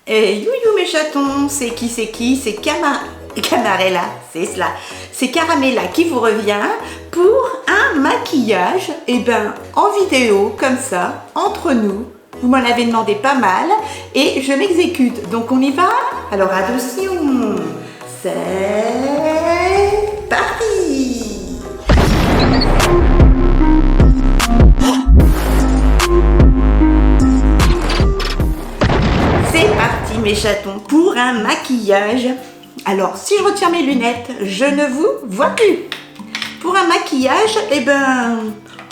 Et you mes chatons, c'est qui? C'est Camarella, c'est cela. C'est Caramella qui vous revient pour un maquillage, en vidéo, comme ça, entre nous. Vous m'en avez demandé pas mal et je m'exécute. Donc on y va? Alors attention, c'est parti! C'est parti mes chatons pour un maquillage. Alors si je retire mes lunettes, je ne vous vois plus. Pour un maquillage,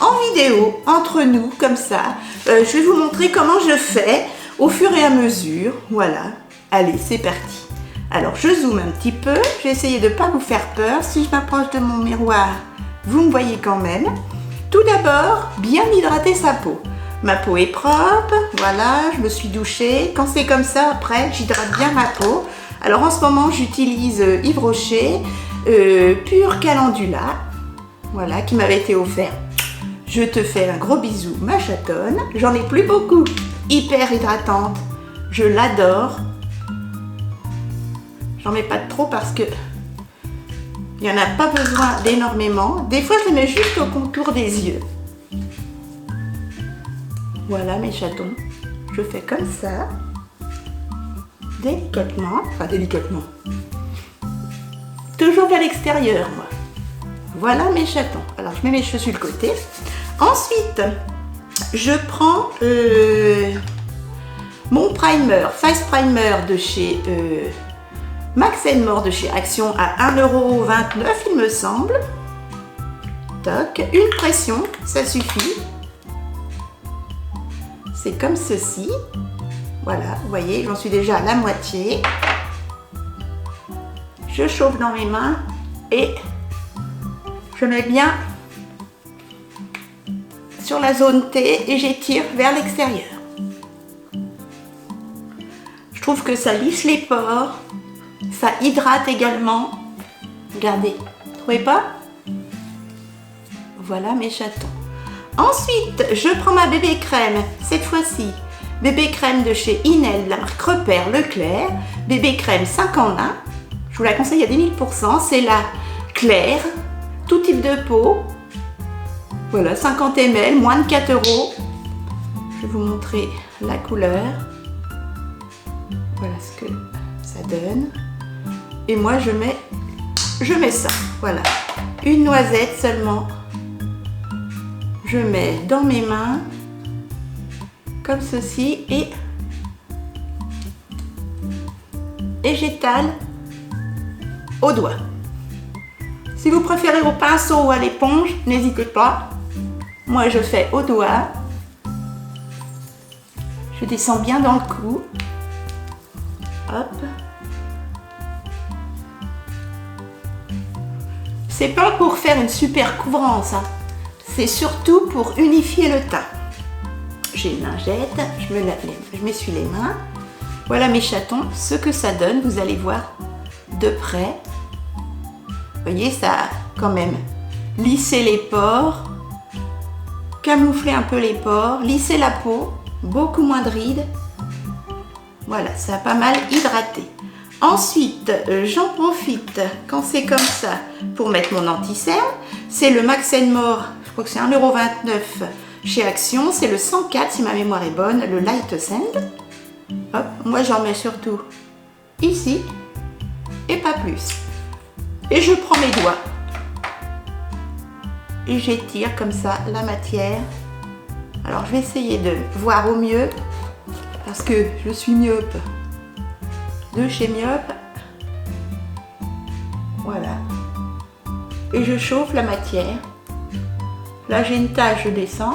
en vidéo, entre nous, comme ça, je vais vous montrer comment je fais au fur et à mesure. Voilà, allez, c'est parti. Alors, je zoome un petit peu. Je vais essayer de ne pas vous faire peur. Si je m'approche de mon miroir, vous me voyez quand même. Tout d'abord, bien hydrater sa peau. Ma peau est propre, voilà, je me suis douchée. Quand c'est comme ça, après, j'hydrate bien ma peau. Alors, en ce moment, j'utilise Yves Rocher, Pur Calendula, voilà, qui m'avait été offert. Je te fais un gros bisou, ma chatonne. J'en ai plus beaucoup. Hyper hydratante. Je l'adore. J'en mets pas trop parce que il n'y en a pas besoin d'énormément. Des fois, je les mets juste au contour des yeux. Voilà mes chatons. Je fais comme ça. Délicatement. Enfin, délicatement. Toujours vers l'extérieur, moi. Voilà mes chatons. Alors, je mets mes cheveux sur le côté. Ensuite, je prends mon primer, Face Primer de chez Max & More de chez Action à 1,29 €, il me semble. Toc, une pression, ça suffit. C'est comme ceci. Voilà, vous voyez, j'en suis déjà à la moitié. Je chauffe dans mes mains et je mets bien sur la zone T et j'étire vers l'extérieur. Je trouve que ça lisse les pores, ça hydrate également. Regardez, vous trouvez pas? Voilà mes chatons. Ensuite, je prends ma bébé crème, cette fois-ci. Bébé crème de chez Inel, la marque Repère Leclerc. Bébé crème 5 en 1. Je vous la conseille à 10 000%. C'est la claire, tout type de peau. Voilà, 50 ml, moins de 4 €. Je vais vous montrer la couleur. Voilà ce que ça donne. Et moi, je mets ça. Voilà, une noisette seulement. Je mets dans mes mains, comme ceci, et j'étale au doigt. Si vous préférez au pinceau ou à l'éponge, n'hésitez pas. Moi, je fais au doigt. Je descends bien dans le cou. Hop. C'est pas pour faire une super couvrance, hein. C'est surtout pour unifier le teint. J'ai une lingette, je m'essuie les mains. Voilà mes chatons, ce que ça donne, vous allez voir de près. Vous voyez, ça a quand même lissé les pores, camouflé un peu les pores, lissé la peau, beaucoup moins de rides. Voilà, ça a pas mal hydraté. Ensuite, j'en profite quand c'est comme ça pour mettre mon anti-cerne. C'est le Max & More, je crois que c'est 1,29 € chez Action. C'est le 104 si ma mémoire est bonne, le Light Sand. Hop, moi j'en mets surtout ici et pas plus. Et je prends mes doigts et j'étire comme ça la matière. Alors je vais essayer de voir au mieux parce que je suis myope de chez Myope. Voilà. Et je chauffe la matière. Là j'ai une tache, je descends.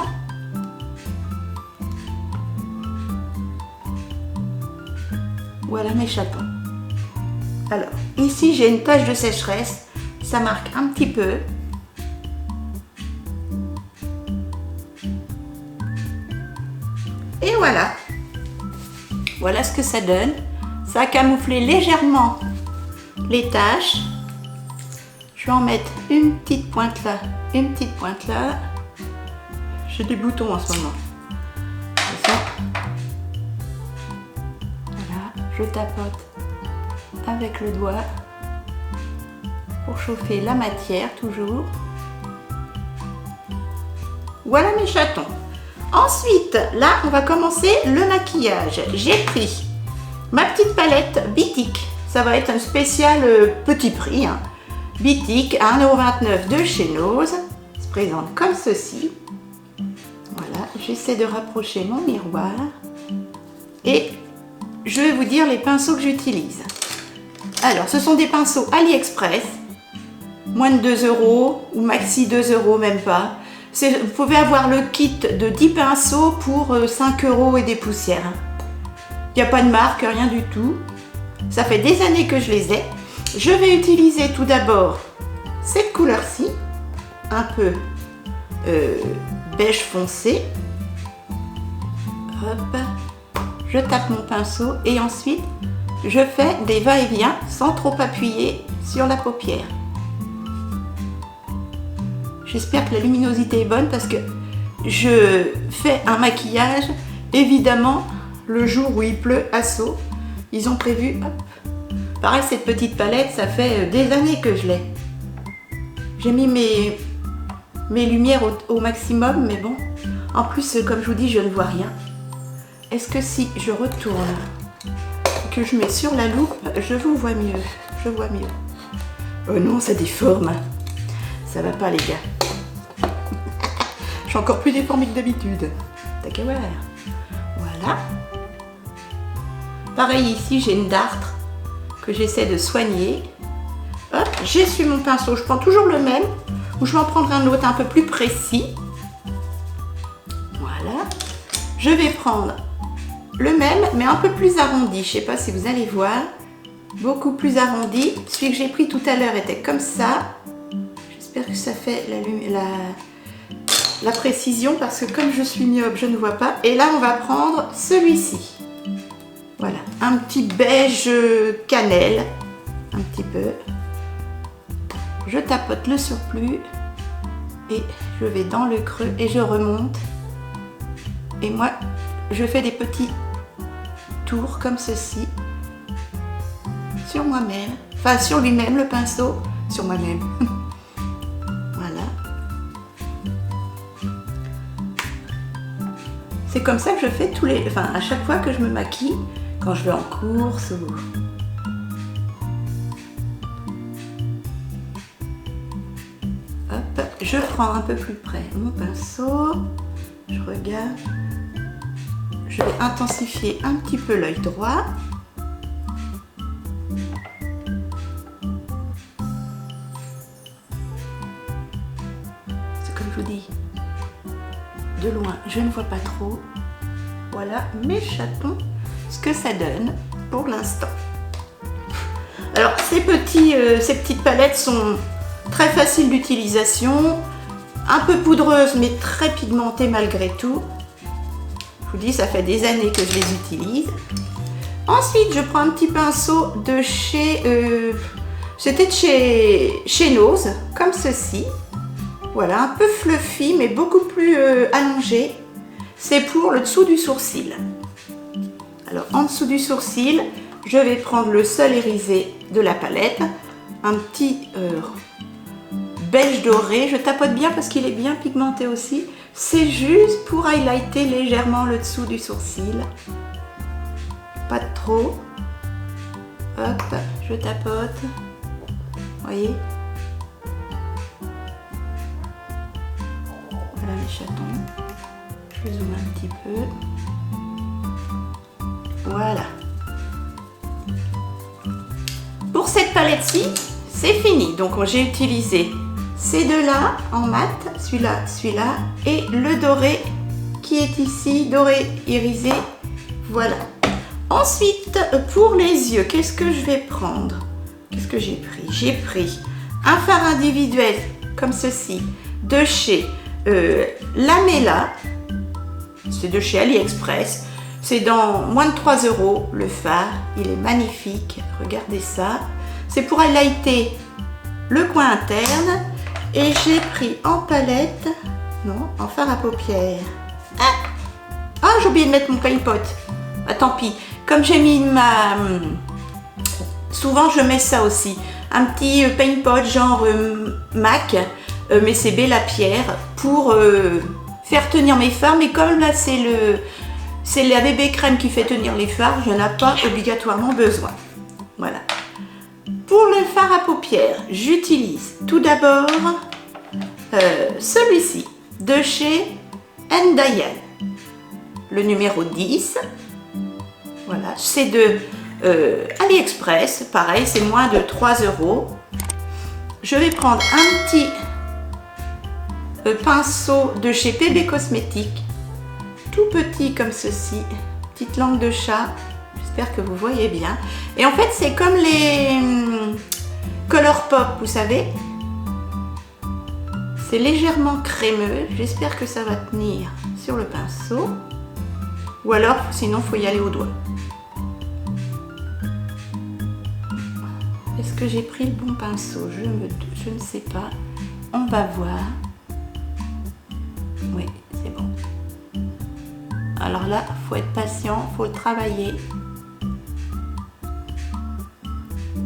Voilà mes chatons. Alors, ici j'ai une tache de sécheresse. Ça marque un petit peu. Et voilà. Voilà ce que ça donne. Ça a camouflé légèrement les taches. Je vais en mettre une petite pointe là, une petite pointe là. J'ai des boutons en ce moment. Voilà, je tapote avec le doigt pour chauffer la matière toujours. Voilà mes chatons. Ensuite, là, on va commencer le maquillage. J'ai pris ma petite palette Bitic. Ça va être un spécial petit prix. Hein. Bitic à 1,29 € de chez Nose. Se présente comme ceci. Voilà, j'essaie de rapprocher mon miroir. Et je vais vous dire les pinceaux que j'utilise. Alors, ce sont des pinceaux AliExpress. Moins de 2 € ou maxi 2 € même pas. Vous pouvez avoir le kit de 10 pinceaux pour 5 € et des poussières. Il n'y a pas de marque, rien du tout. Ça fait des années que je les ai. Je vais utiliser tout d'abord cette couleur-ci, un peu beige foncé. Hop. Je tape mon pinceau et ensuite je fais des va-et-vient sans trop appuyer sur la paupière. J'espère que la luminosité est bonne parce que je fais un maquillage évidemment le jour où il pleut à Sceaux. Ils ont prévu, hop. Pareil, cette petite palette, ça fait des années que je l'ai. J'ai mis mes lumières au maximum, mais bon, en plus, comme je vous dis, je ne vois rien. Est-ce que si je retourne, que je mets sur la loupe, je vous vois mieux. Je vois mieux. Oh non, ça déforme. Ça va pas, les gars. Je suis encore plus déformée que d'habitude. T'as qu'à voir. Voilà. Pareil ici, j'ai une dartre que j'essaie de soigner. Hop, j'essuie mon pinceau. Je prends toujours le même ou je vais en prendre un autre un peu plus précis. Voilà. Je vais prendre le même mais un peu plus arrondi. Je ne sais pas si vous allez voir. Beaucoup plus arrondi. Celui que j'ai pris tout à l'heure était comme ça. J'espère que ça fait la précision parce que comme je suis myope, je ne vois pas. Et là, on va prendre celui-ci. Voilà, un petit beige cannelle, un petit peu. Je tapote le surplus et je vais dans le creux et je remonte. Et moi, je fais des petits tours comme ceci sur moi-même, enfin sur lui-même le pinceau, sur moi-même. Voilà. C'est comme ça que je fais à chaque fois que je me maquille. Quand je vais en course ou... Hop, je prends un peu plus près mon pinceau, je regarde, je vais intensifier un petit peu l'œil droit. C'est comme je vous dis, de loin je ne vois pas trop. Voilà mes chatons. Ce que ça donne pour l'instant. Alors ces petites palettes sont très faciles d'utilisation, un peu poudreuses mais très pigmentées malgré tout. Je vous dis, ça fait des années que je les utilise. Ensuite, je prends un petit pinceau de chez... c'était de chez Nose, comme ceci. Voilà, un peu fluffy mais beaucoup plus allongé. C'est pour le dessous du sourcil. Alors, en dessous du sourcil, je vais prendre le seul irisé de la palette, un petit beige doré. Je tapote bien parce qu'il est bien pigmenté aussi. C'est juste pour highlighter légèrement le dessous du sourcil. Pas trop. Hop, je tapote. Voyez? Voilà mes chatons. Je zoome un petit peu. Voilà. Pour cette palette-ci, c'est fini. Donc j'ai utilisé ces deux-là en mat, celui-là, et le doré qui est ici, doré irisé. Voilà. Ensuite, pour les yeux, qu'est-ce que je vais prendre? Qu'est-ce que j'ai pris? J'ai pris un fard individuel comme ceci de chez Lamela. C'est de chez AliExpress. C'est dans moins de 3 € le fard. Il est magnifique. Regardez ça. C'est pour highlighter le coin interne. Et j'ai pris en palette, non, en fard à paupières. Ah, j'ai oublié de mettre mon paint pot. Ah, tant pis. Comme j'ai mis souvent je mets ça aussi, un petit paint pot genre MAC, mais c'est Bella Pierre, pour faire tenir mes fards. Mais comme là c'est la bébé crème qui fait tenir les fards, je n'ai pas obligatoirement besoin. Voilà. Pour le fard à paupières, j'utilise tout d'abord celui-ci de chez Diane, le numéro 10. Voilà, c'est de AliExpress, pareil, c'est moins de 3 €. Je vais prendre un petit pinceau de chez PB Cosmétiques, tout petit comme ceci, petite langue de chat, j'espère que vous voyez bien. Et en fait, c'est comme les Colourpop, vous savez. C'est légèrement crémeux, j'espère que ça va tenir sur le pinceau. Ou alors, sinon, il faut y aller au doigt. Est-ce que j'ai pris le bon pinceau? Je ne sais pas. On va voir. Oui, c'est bon. Alors là, il faut être patient, il faut le travailler.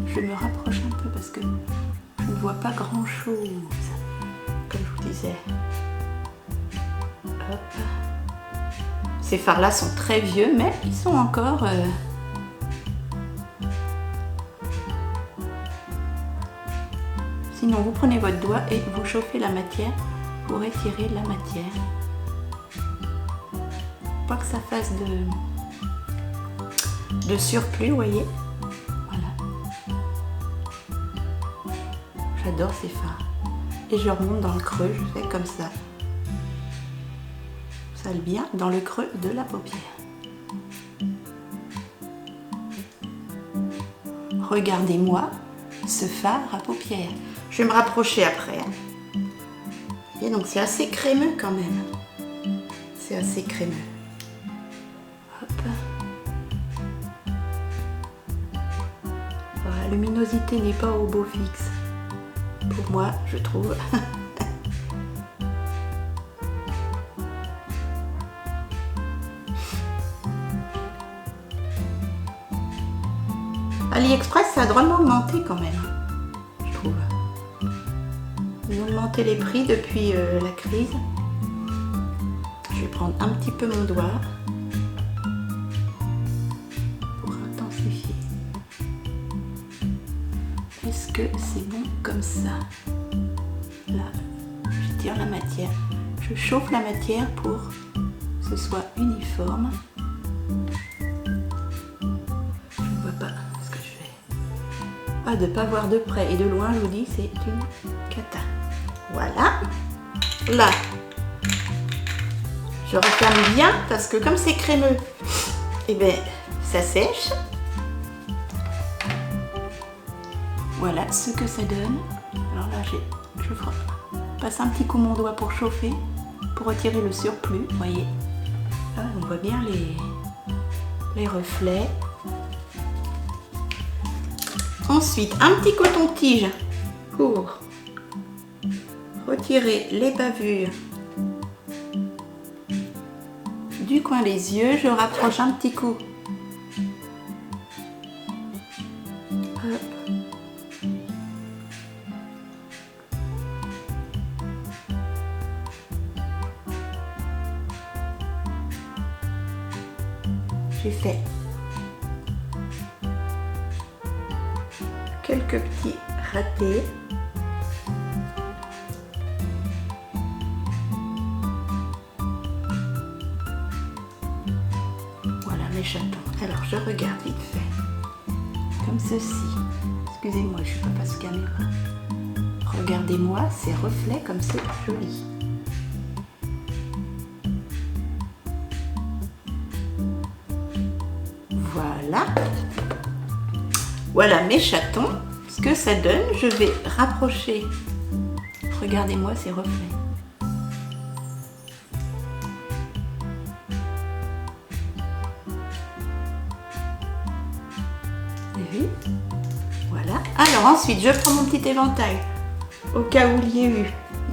Je me rapproche un peu parce que je ne vois pas grand-chose, comme je vous disais. Hop. Ces fards-là sont très vieux, mais ils sont encore... Sinon, vous prenez votre doigt et vous chauffez la matière pour étirer la matière. Pas que ça fasse de surplus, vous voyez. Voilà. J'adore ces fards. Et je remonte dans le creux, je fais comme ça. Ça le bien dans le creux de la paupière. Regardez-moi ce fard à paupières. Je vais me rapprocher après. Et donc c'est assez crémeux quand même. C'est assez crémeux. Hop. Voilà, la luminosité n'est pas au beau fixe. Pour moi, je trouve. AliExpress, ça a drôlement augmenté quand même, je trouve. Ils ont augmenté les prix depuis la crise. Je vais prendre un petit peu mon doigt pour intensifier. Est-ce que c'est bon comme ça? Là, je tire la matière. Je chauffe la matière pour que ce soit uniforme. Je ne vois pas ce que je fais. Ah, de ne pas voir de près et de loin, je vous dis, c'est une cata. Voilà. Là, je referme bien parce que comme c'est crémeux, et bien, ça sèche. Voilà ce que ça donne. Alors là, je passe un petit coup mon doigt pour chauffer, pour retirer le surplus, vous voyez. Là, on voit bien les reflets. Ensuite, un petit coton-tige pour retirer les bavures du coin des yeux. Je rapproche un petit coup. Hop. J'ai fait quelques petits ratés. Voilà mes chatons. Alors je regarde vite fait. Comme ceci. Excusez-moi, je suis pas face caméra. Regardez-moi ces reflets comme c'est joli. Voilà. Voilà mes chatons. Ce que ça donne, je vais rapprocher. Regardez-moi ces reflets. Vous avez vu? Voilà. Alors ensuite, je prends mon petit éventail. Au cas où il y ait eu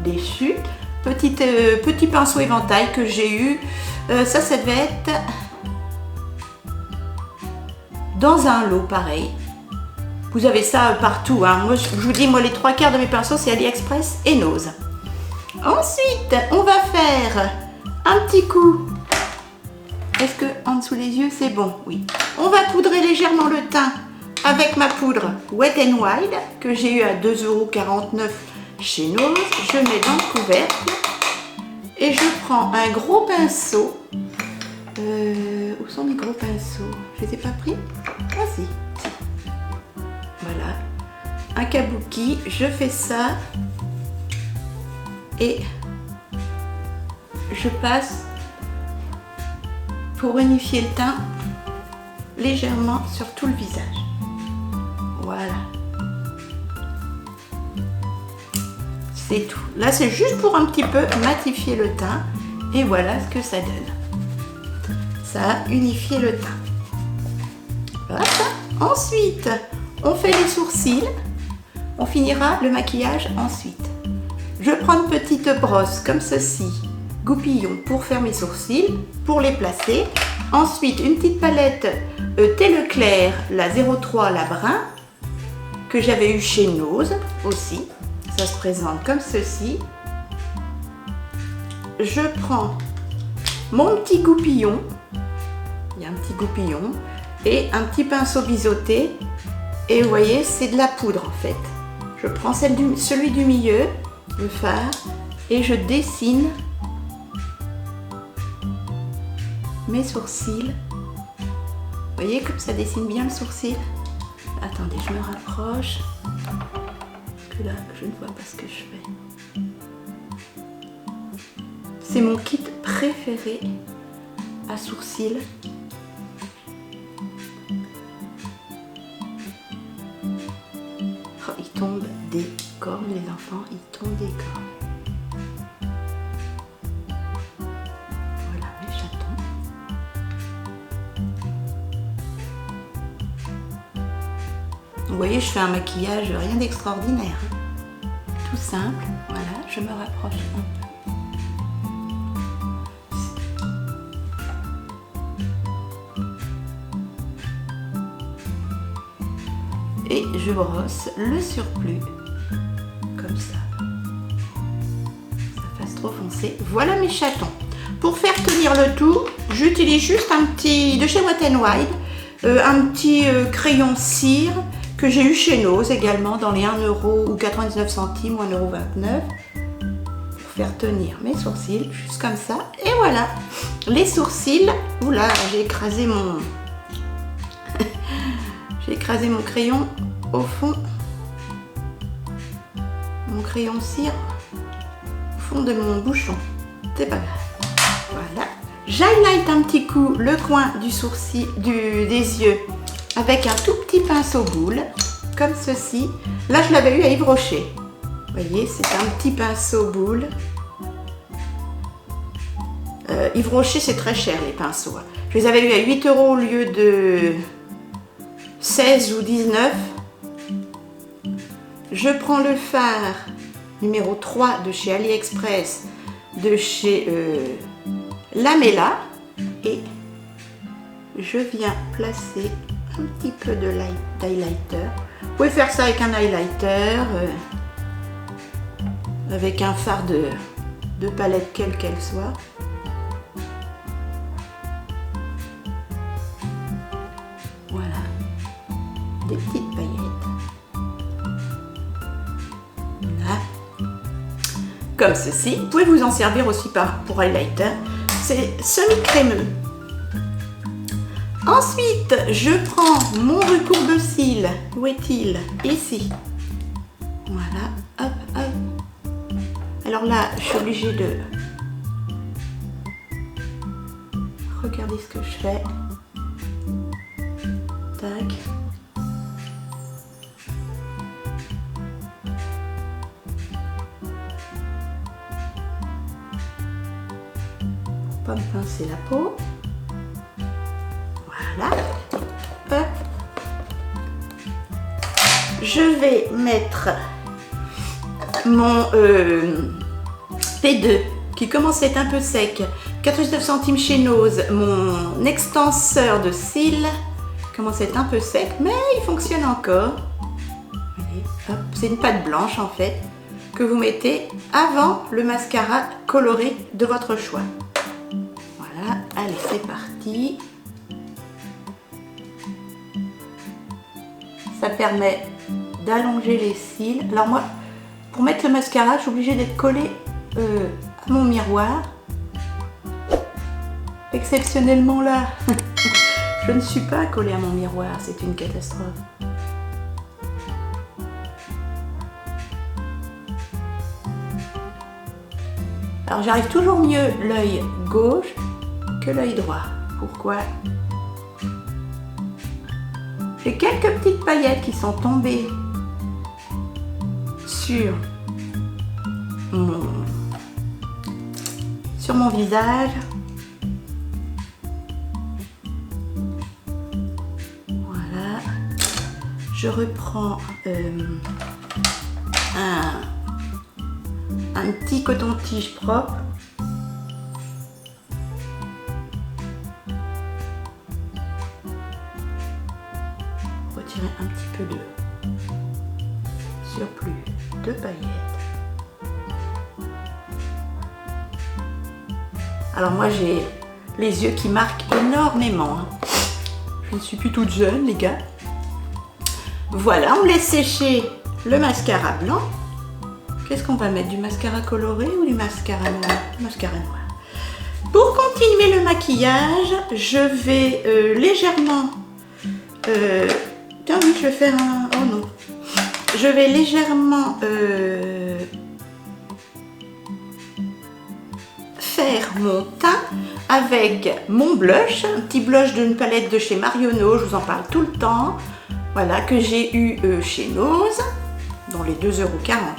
des chutes. Petit pinceau éventail que j'ai eu. Ça devait être dans un lot pareil. Vous avez ça partout, hein. Moi, je vous dis, moi les 3/4 de mes pinceaux c'est AliExpress et Nose. Ensuite, on va faire un petit coup. Est-ce que en dessous les yeux c'est bon? Oui. On va poudrer légèrement le teint avec ma poudre Wet n Wild que j'ai eu à 2,49 € chez Nose. Je mets dans le couvercle et je prends un gros pinceau. Où sont mes gros pinceaux? Je les ai pas pris? Ah si. Voilà. Un kabuki. Je fais ça et je passe pour unifier le teint légèrement sur tout le visage. Voilà. C'est tout. Là, c'est juste pour un petit peu matifier le teint. Et voilà ce que ça donne. Ça a unifié le teint. Voilà. Ensuite, on fait les sourcils. On finira le maquillage ensuite. Je prends une petite brosse comme ceci, goupillon, pour faire mes sourcils, pour les placer. Ensuite, une petite palette Thé Leclerc, la 03, la brun, que j'avais eu chez Nose aussi. Ça se présente comme ceci. Je prends mon petit goupillon, il y a un petit goupillon, et un petit pinceau biseauté. Et vous voyez, c'est de la poudre en fait. Je prends celui du milieu, le fard, et je dessine mes sourcils. Vous voyez comme ça dessine bien le sourcil. Attendez, je me rapproche. Que là, je ne vois pas ce que je fais. C'est mon kit préféré à sourcils. Oh, il tombe des cornes, les enfants, ils tombent des cornes. Voilà, mes chatons. Vous voyez, je fais un maquillage, rien d'extraordinaire. Tout simple. Voilà, je me rapproche un peu. Et je brosse le surplus comme ça. Ça fasse trop foncé. Voilà mes chatons. Pour faire tenir le tout, j'utilise juste un petit, de chez Wet n Wild, un petit crayon cire que j'ai eu chez Nose également dans les 1 € ou 99 centimes ou 1,29 € pour faire tenir mes sourcils, juste comme ça. Et voilà, les sourcils. Oula, j'ai écrasé mon... j'ai écrasé mon crayon au fond, mon crayon cire au fond de mon bouchon. C'est pas grave. Voilà. J'highlight un petit coup le coin du sourcil, des yeux avec un tout petit pinceau boule, comme ceci. Là, je l'avais eu à Yves Rocher. Vous voyez, c'est un petit pinceau boule. Yves Rocher, c'est très cher les pinceaux. Je les avais eu à 8 € au lieu de 16 ou 19. Je prends le fard numéro 3 de chez AliExpress, de chez Lamella, et je viens placer un petit peu d'highlighter. Vous pouvez faire ça avec un highlighter, avec un fard de palette quelle qu'elle soit. Voilà, des petites paillettes. Là. Comme ceci. Vous pouvez vous en servir aussi pour highlighter. C'est semi-crémeux. Ensuite, je prends mon recourbe-cils. Où est-il? Ici. Voilà. Hop, hop. Alors là, je suis obligée de regarder ce que je fais. Tac. Pas me pincer la peau. Voilà. Hop. Je vais mettre mon P2 qui commence à être un peu sec. 99 centimes chez Nose. Mon extenseur de cils commence à être un peu sec, mais il fonctionne encore. Allez, hop, c'est une pâte blanche en fait, que vous mettez avant le mascara coloré de votre choix. Voilà, allez, c'est parti. Ça permet d'allonger les cils. Alors moi, pour mettre le mascara, je suis obligée d'être collée à mon miroir. Exceptionnellement là, je ne suis pas collée à mon miroir, c'est une catastrophe. Alors j'arrive toujours mieux l'œil gauche que l'œil droit. Pourquoi? J'ai quelques petites paillettes qui sont tombées sur mon visage. Voilà. Je reprends un petit coton-tige propre. Retirer un petit peu de surplus de paillettes. Alors moi j'ai les yeux qui marquent énormément. Je ne suis plus toute jeune les gars. Voilà, on laisse sécher le mascara blanc. Qu'est-ce qu'on va mettre? Du mascara coloré ou du mascara noir? Mascara noir. Pour continuer le maquillage, je vais légèrement... Tiens, oui, je vais faire un... Oh non. Je vais légèrement faire mon teint avec mon blush. Un petit blush d'une palette de chez Marionneau, je vous en parle tout le temps. Voilà, que j'ai eu chez Nose, dans les 2,49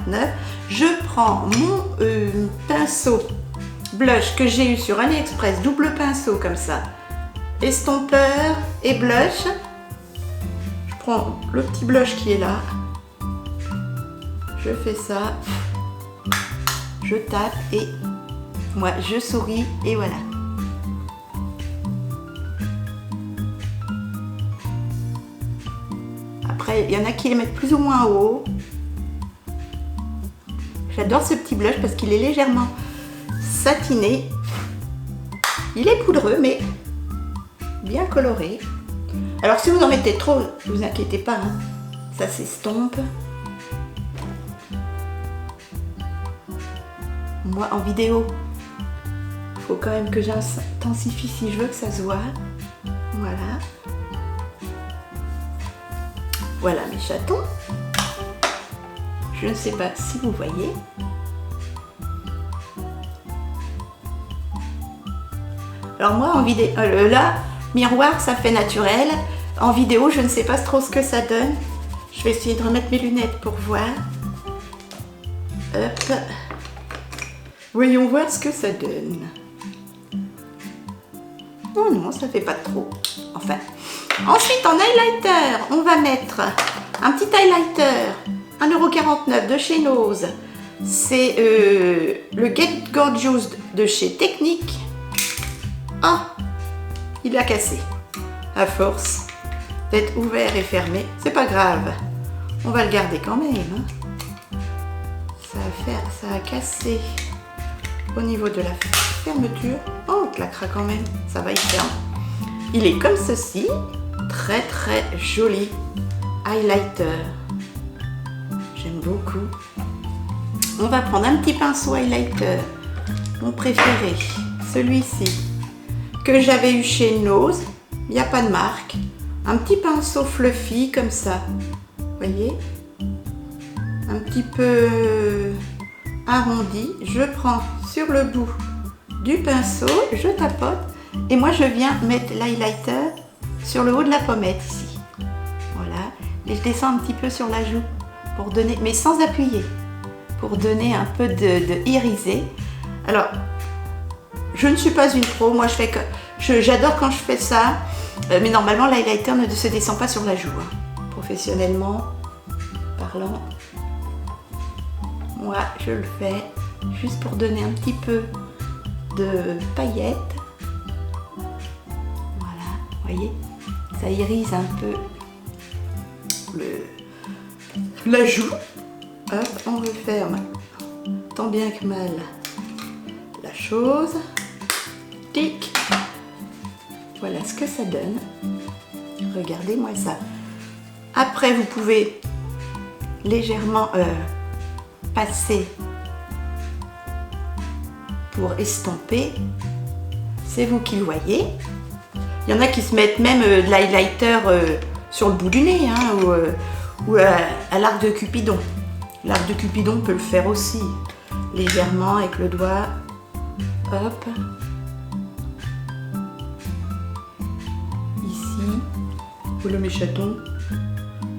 €. Je prends mon pinceau blush que j'ai eu sur AliExpress, double pinceau comme ça, estompeur et blush. Je prends le petit blush qui est là, je fais ça, je tape et moi je souris et voilà. Après, il y en a qui les mettent plus ou moins haut. J'adore ce petit blush parce qu'il est légèrement satiné. Il est poudreux mais bien coloré. Alors si vous en mettez trop, ne vous inquiétez pas, hein, ça s'estompe. Moi en vidéo, il faut quand même que j'intensifie si je veux que ça se voit. Voilà. Voilà mes chatons. Je ne sais pas si vous voyez. Alors moi en vidéo, là, miroir ça fait naturel. En vidéo je ne sais pas trop ce que ça donne. Je vais essayer de remettre mes lunettes pour voir. Hop. Voyons voir ce que ça donne. Oh non, ça fait pas trop. Enfin. Ensuite en highlighter, on va mettre un petit highlighter 1,49 € de chez Nose. C'est le Get Gorgeous de chez Technique. Ah, il a cassé. À force d'être ouvert et fermé, c'est pas grave. On va le garder quand même. Hein. Ça a cassé au niveau de la fermeture. Oh, on claquera quand même. Ça va y faire. Il est comme ceci. Très très joli highlighter. J'aime beaucoup. On va prendre un petit pinceau highlighter, mon préféré, celui-ci, que j'avais eu chez Nose. Il n'y a pas de marque. Un petit pinceau fluffy comme ça. Vous voyez? Un petit peu arrondi. Je prends sur le bout du pinceau, je tapote et moi je viens mettre l'highlighter sur le haut de la pommette ici. Voilà. Et je descends un petit peu sur la joue pour donner, mais sans appuyer, pour donner un peu de irisé. Alors, je ne suis pas une pro, moi je fais que j'adore quand je fais ça, mais normalement l'highlighter ne se descend pas sur la joue. Hein. Professionnellement parlant, moi je le fais juste pour donner un petit peu de paillettes. Voilà, vous voyez, Ça irise un peu la joue. Hop, on referme tant bien que mal la chose. Tic. Voilà ce que ça donne. Regardez-moi ça. Après, vous pouvez légèrement passer pour estomper. C'est vous qui le voyez. Il y en a qui se mettent même de l'highlighter sur le bout du nez, hein, ou à l'arc de Cupidon. L'arc de Cupidon peut le faire aussi, légèrement avec le doigt. Hop. Ici. Voilà mes chatons.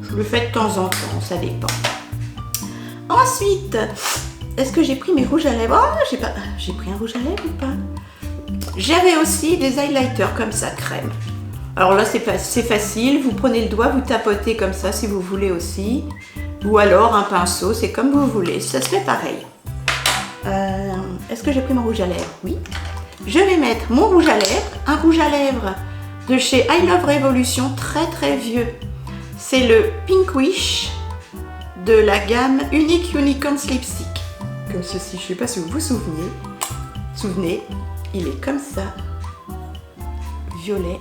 Je le fais de temps en temps, ça dépend. Ensuite, est-ce que j'ai pris mes rouges à lèvres? Oh, j'ai pris un rouge à lèvres ou pas? J'avais aussi des highlighters comme ça, crème. Alors là, c'est facile. Vous prenez le doigt, vous tapotez comme ça si vous voulez aussi. Ou alors un pinceau, c'est comme vous voulez. Ça se fait pareil. Est-ce que j'ai pris mon rouge à lèvres? Oui. Je vais mettre mon rouge à lèvres. Un rouge à lèvres de chez I Love Revolution, très très vieux. C'est le Pink Wish de la gamme Unique Unicorn Lipstick. Comme ceci, je ne sais pas si vous vous souvenez. Il est comme ça, violet.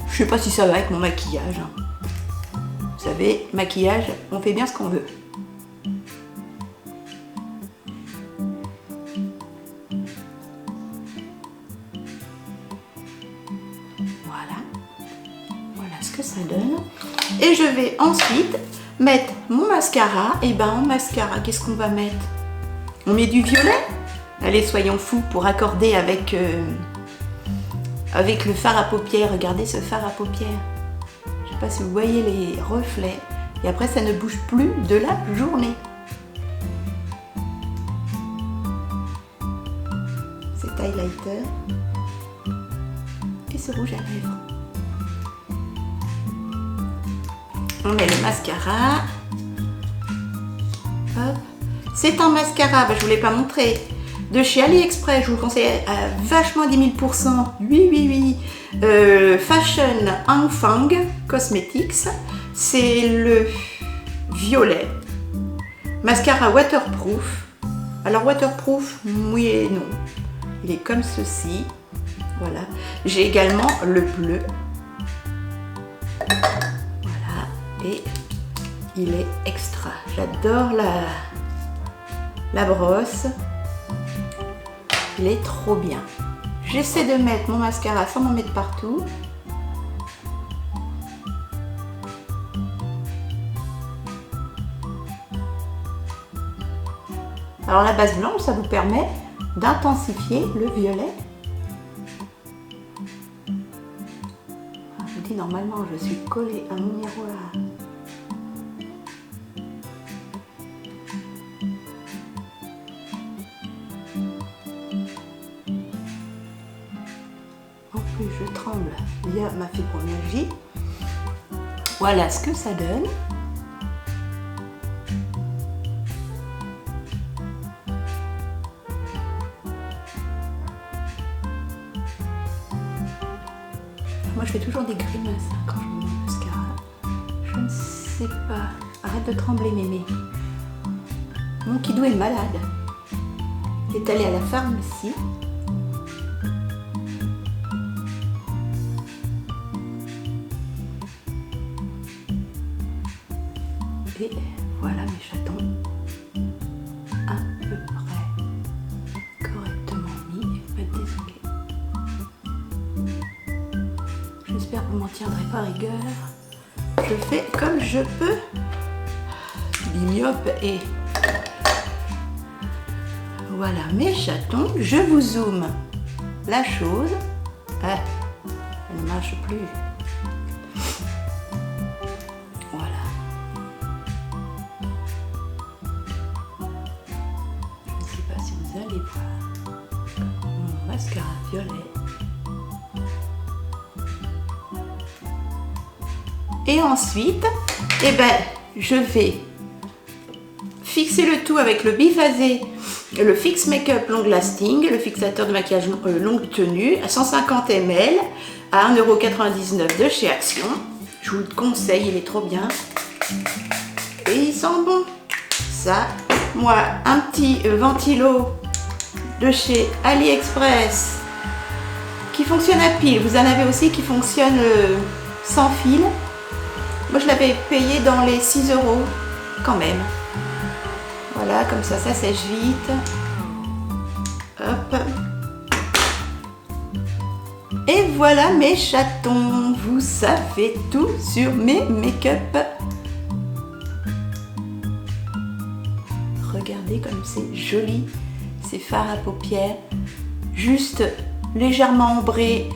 Je sais pas si ça va avec mon maquillage. Vous savez, maquillage, on fait bien ce qu'on veut. Voilà. Voilà ce que ça donne. Et je vais ensuite mettre mon mascara. Et ben en mascara, qu'est-ce qu'on va mettre? On met du violet? Allez, soyons fous pour accorder avec le fard à paupières. Regardez ce fard à paupières. Je sais pas si vous voyez les reflets. Et après, ça ne bouge plus de la journée. Cet highlighter et ce rouge à lèvres. On met le mascara. Hop. C'est un mascara, je ne vous l'ai pas montré, de chez AliExpress. Je vous le conseille à vachement 10 000%. Oui. Fashion Hangfang Cosmetics. C'est le violet. Mascara waterproof. Alors waterproof, oui et non. Il est comme ceci. Voilà. J'ai également le bleu. Et il est extra. J'adore la brosse. Il est trop bien. J'essaie de mettre mon mascara sans m'en mettre partout. Alors la base blanche, ça vous permet d'intensifier le violet. Je vous dis, normalement, je suis collée à mon miroir. Je tremble via ma fibromyalgie. Voilà ce que ça donne. Moi je fais toujours des grimaces quand je mets mon mascara. Je ne sais pas. Arrête de trembler mémé. Mon kidou est malade. Il est allé à la pharmacie. Et voilà mes chatons, à peu près correctement mis. Désolée. J'espère que vous m'en tiendrez pas rigueur. Je fais comme je peux. Myope et voilà mes chatons. Je vous zoome la chose. Ah, elle ne marche plus. Allez voir mon mascara violet. Et ensuite, je vais fixer le tout avec le biphasé le Fix Make-up Long Lasting, le fixateur de maquillage longue tenue à 150 ml à 1,99 € de chez Action. Je vous le conseille, il est trop bien. Et il sent bon. Ça, moi, un petit ventilo de chez AliExpress qui fonctionne à pile. Vous en avez aussi qui fonctionne sans fil. Moi, je l'avais payé dans les 6 € quand même. Voilà, comme ça sèche vite. Hop. Et voilà mes chatons. Vous savez tout sur mes make-up. Regardez comme c'est joli. Ces fards à paupières. Juste légèrement ombré.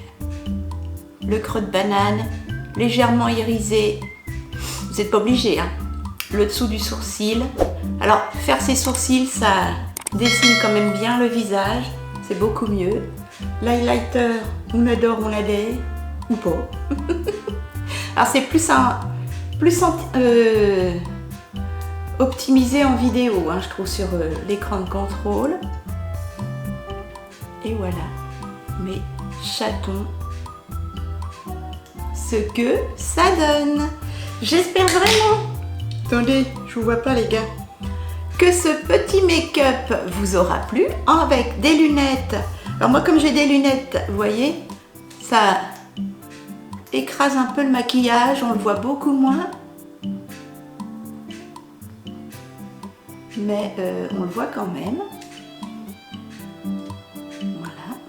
Le creux de banane. Légèrement irisé. Vous n'êtes pas obligé, hein. Le dessous du sourcil. Alors, faire ses sourcils, ça dessine quand même bien le visage. C'est beaucoup mieux. L'highlighter, on adore, on l'adhère. Ou pas. Alors, c'est plus optimisé en vidéo, hein, je trouve, sur l'écran de contrôle. Et voilà. Mes chatons. Ce que ça donne. J'espère vraiment. Attendez, je vous vois pas les gars. Que ce petit make-up vous aura plu avec des lunettes. Alors moi comme j'ai des lunettes, vous voyez, ça écrase un peu le maquillage, on le voit beaucoup moins. Mais on le voit quand même. Voilà.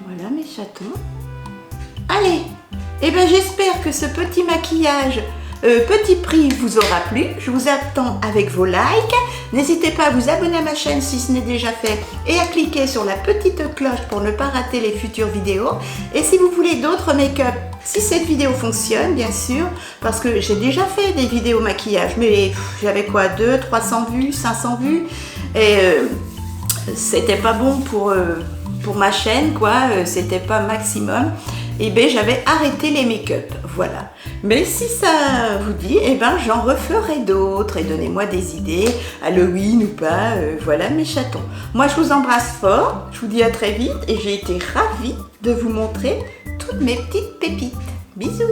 Voilà mes chatons. Allez, et bien j'espère que ce petit maquillage petit prix vous aura plu. Je vous attends avec vos likes. N'hésitez pas à vous abonner à ma chaîne si ce n'est déjà fait et à cliquer sur la petite cloche pour ne pas rater les futures vidéos. Et si vous voulez d'autres make-up, si cette vidéo fonctionne bien sûr, parce que j'ai déjà fait des vidéos maquillage, mais j'avais quoi, 300 vues, 500 vues et c'était pas bon pour ma chaîne quoi, c'était pas maximum. Et bien j'avais arrêté les make-up, voilà. Mais si ça vous dit, eh ben j'en referai d'autres et donnez-moi des idées, Halloween ou pas, voilà mes chatons. Moi je vous embrasse fort, je vous dis à très vite et j'ai été ravie de vous montrer toutes mes petites pépites. Bisous!